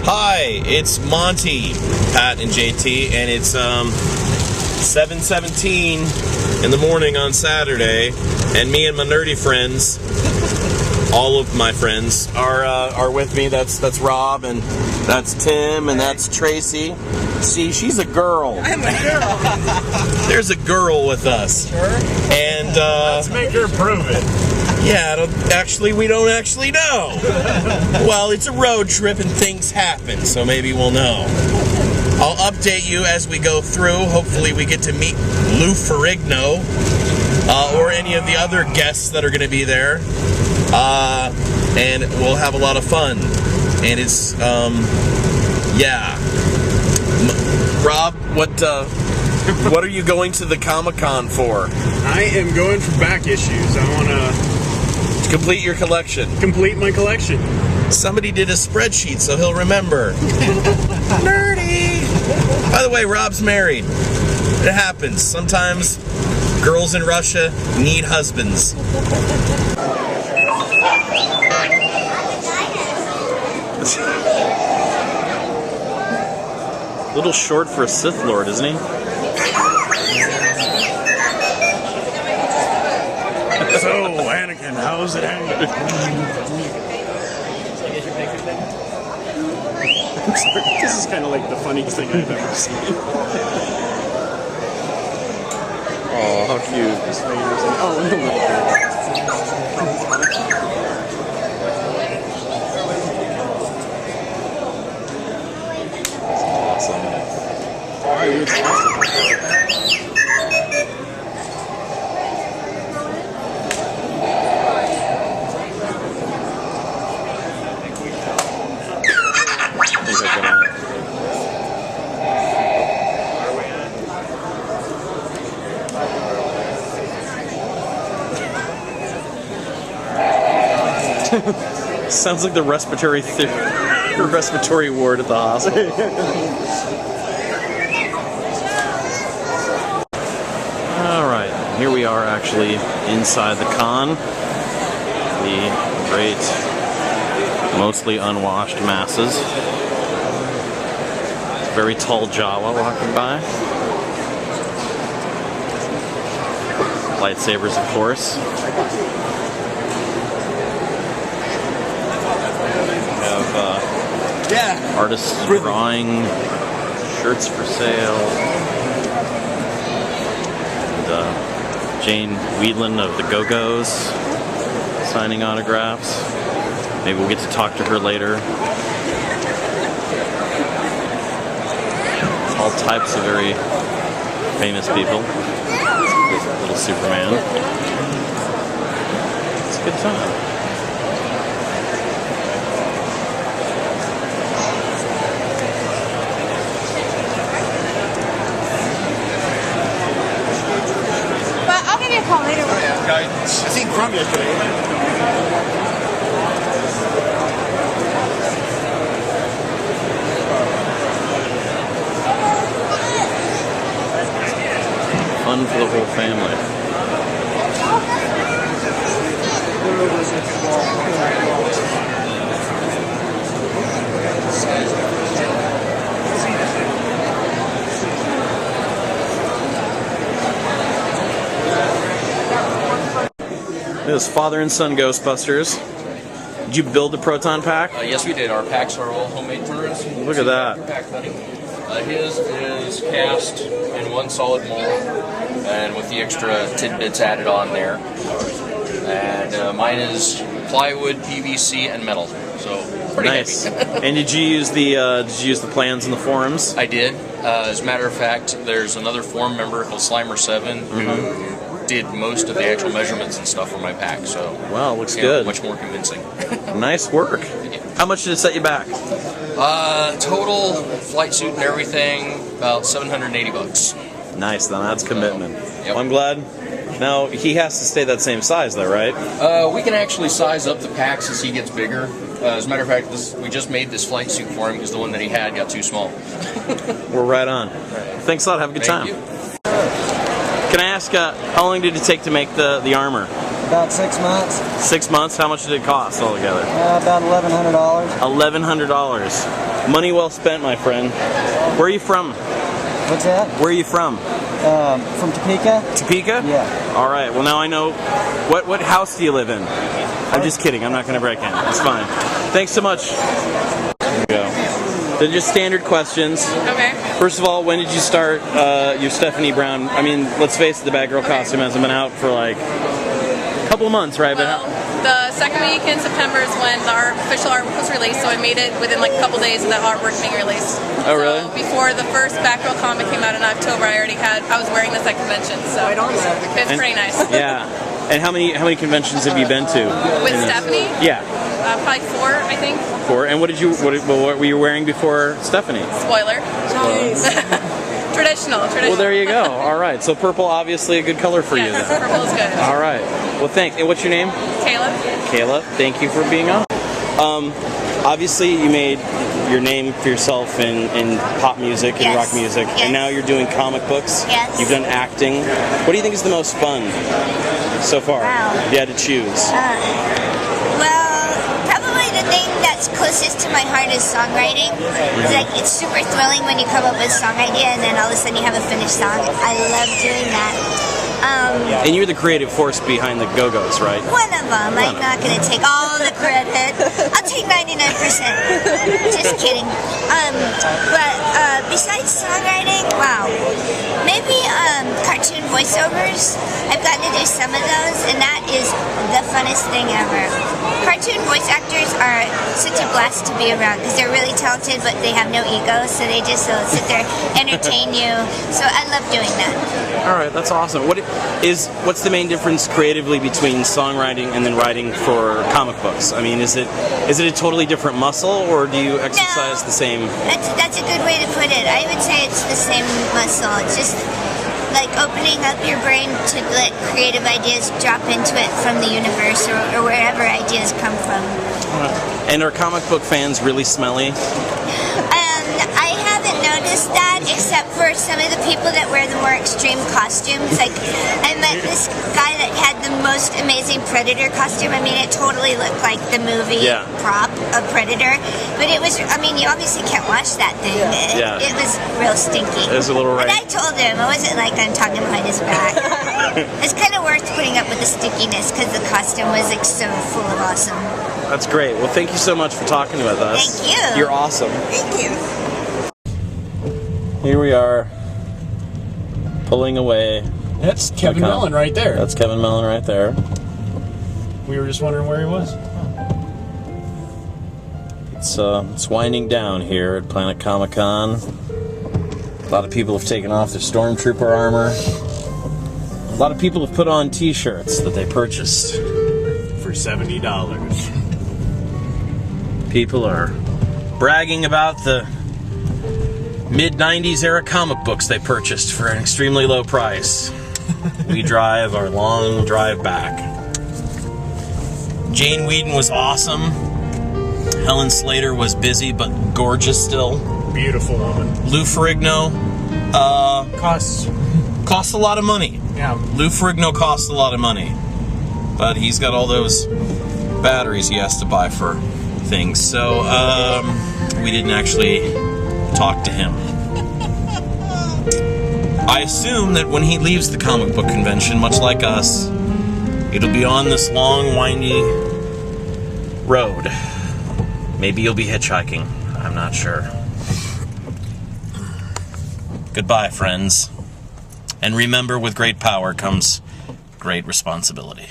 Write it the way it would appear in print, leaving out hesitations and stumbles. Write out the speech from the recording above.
Hi, it's Monty, Pat, and JT, and it's 7:17 in the morning on Saturday, and me and my nerdy friends, all of my friends, are with me. That's Rob, and that's Tim, and that's Tracy. See, she's a girl. I'm a girl. There's a girl with us. Sure. And let's make her prove it. Yeah, we don't actually know. Well, it's a road trip and things happen, so maybe we'll know. I'll update you as we go through. Hopefully we get to meet Lou Ferrigno or any of the other guests that are going to be there. And we'll have a lot of fun. And it's, yeah. Rob, what are you going to the Comicon for? I am going for back issues. I want to complete your collection. Complete my collection. Somebody did a spreadsheet, so he'll remember. Nerdy! By the way, Rob's married. It happens. Sometimes girls in Russia need husbands. A little short for a Sith Lord, isn't he? So, Anakin, how's it hanging? This is kind of like the funniest thing I've ever seen. Oh, how cute. Oh, and the little girl. Sounds like the respiratory ward at the hospital. Alright, here we are actually inside the con. The great, mostly unwashed masses. Very tall Jawa walking by. Lightsabers, of course. Artists drawing, shirts for sale, and Jane Wheatland of the Go-Go's signing autographs. Maybe we'll get to talk to her later. All types of very famous people. Little Superman. It's a good time. Call later. I seen Crumb yesterday. Fun for the whole family. This father and son Ghostbusters. Did you build the proton pack? Yes, we did. Our packs are all homemade turrets. Look at that. His is cast in one solid mold, and with the extra tidbits added on there. And mine is plywood, PVC, and metal. So pretty nice. heavy. And did you use the plans in the forums? I did. As a matter of fact, there's another forum member called Slimer7 who did most of the actual measurements and stuff for my pack. So wow, looks good. Much more convincing. Nice work. How much did it set you back? Total flight suit and everything, about $780. Nice. Then that's commitment. Yep. Well, I'm glad. Now he has to stay that same size, though, right? We can actually size up the packs as he gets bigger. As a matter of fact, we just made this flight suit for him because the one that he had got too small. We're right on. Thanks a lot. Have a good time. Thank you. Can I ask, how long did it take to make the armor? About 6 months. 6 months? How much did it cost altogether? About $1,100. $1,100. Money well spent, my friend. Where are you from? What's that? Where are you from? From Topeka? Topeka? Yeah. All right. Well, now I know. What house do you live in? I'm just kidding. I'm not going to break in. It's fine. Thanks so much. There you go. They're just standard questions. Okay. First of all, when did you start your Stephanie Brown? I mean, let's face it, the Batgirl costume hasn't been out for like a couple of months, right? Well, the second week in September is when the official artwork was released, so I made it within like a couple days of that artwork being released. Oh, really? So before the first Batgirl comic came out in October, I was wearing this at convention, so it's pretty nice. Yeah. And how many conventions have you been to? With Stephanie? Yeah. Probably 4, I think. 4. And what were you wearing before Stephanie? Spoiler. Nice. Traditional. Well, there you go. All right. So purple, obviously a good color for you Yes, then. purple is good. All right. Well, thanks. And what's your name? Kayla. Kayla. Thank you for being on. Obviously, you made your name for yourself in pop music and rock music, and now you're doing comic books. Yes. You've done acting. What do you think is the most fun so far? Wow. If you had to choose. Well, probably the thing that's closest to my heart is songwriting. It's super thrilling when you come up with a song idea and then all of a sudden you have a finished song. I love doing that. And you're the creative force behind the Go-Go's, right? One of them. I'm not going to take all the credit. I'll take 99%. Just kidding. But besides songwriting, wow. Maybe cartoon voiceovers. I've gotten to do some of those, and that is the funnest thing ever. Cartoon voice actors are such a blast to be around because they're really talented, but they have no ego, so they just sit there, entertain you. So I love doing that. All right, that's awesome. What's the main difference creatively between songwriting and then writing for comic books? I mean, is it a totally different muscle, or do you exercise the same? That's a good way to put it. I would say it's the same muscle. It's just like opening up your brain to let creative ideas drop into it from the universe or wherever ideas come from. And are comic book fans really smelly? I haven't noticed that except for some of the people that wear the more extreme costumes. Like, I met this guy that had the most amazing Predator costume. I mean, it totally looked like the movie prop of Predator. But it was, I mean, you obviously can't wash that thing. It was real stinky. It was a little But I told him, it wasn't like I'm talking behind his back. It's kind of worth putting up with the stickiness because the costume was like so full of awesome. That's great. Well, thank you so much for talking with us. Thank you. You're awesome. Thank you. Here we are, pulling away. That's Kevin Mellon right there. That's Kevin Mellon right there. We were just wondering where he was. It's winding down here at Planet Comicon. A lot of people have taken off their Stormtrooper armor. A lot of people have put on T-shirts that they purchased For $70. People are bragging about the mid-90s era comic books they purchased for an extremely low price. We drive our long drive back. Jane Whedon was awesome. Helen Slater was busy but gorgeous still. Beautiful woman. Lou Ferrigno costs a lot of money. Yeah. Lou Ferrigno costs a lot of money. But he's got all those batteries he has to buy for things. So we didn't actually talk to him. I assume that when he leaves the comic book convention, much like us, it'll be on this long, windy road. Maybe you'll be hitchhiking. I'm not sure. Goodbye, friends. And remember, with great power comes great responsibility.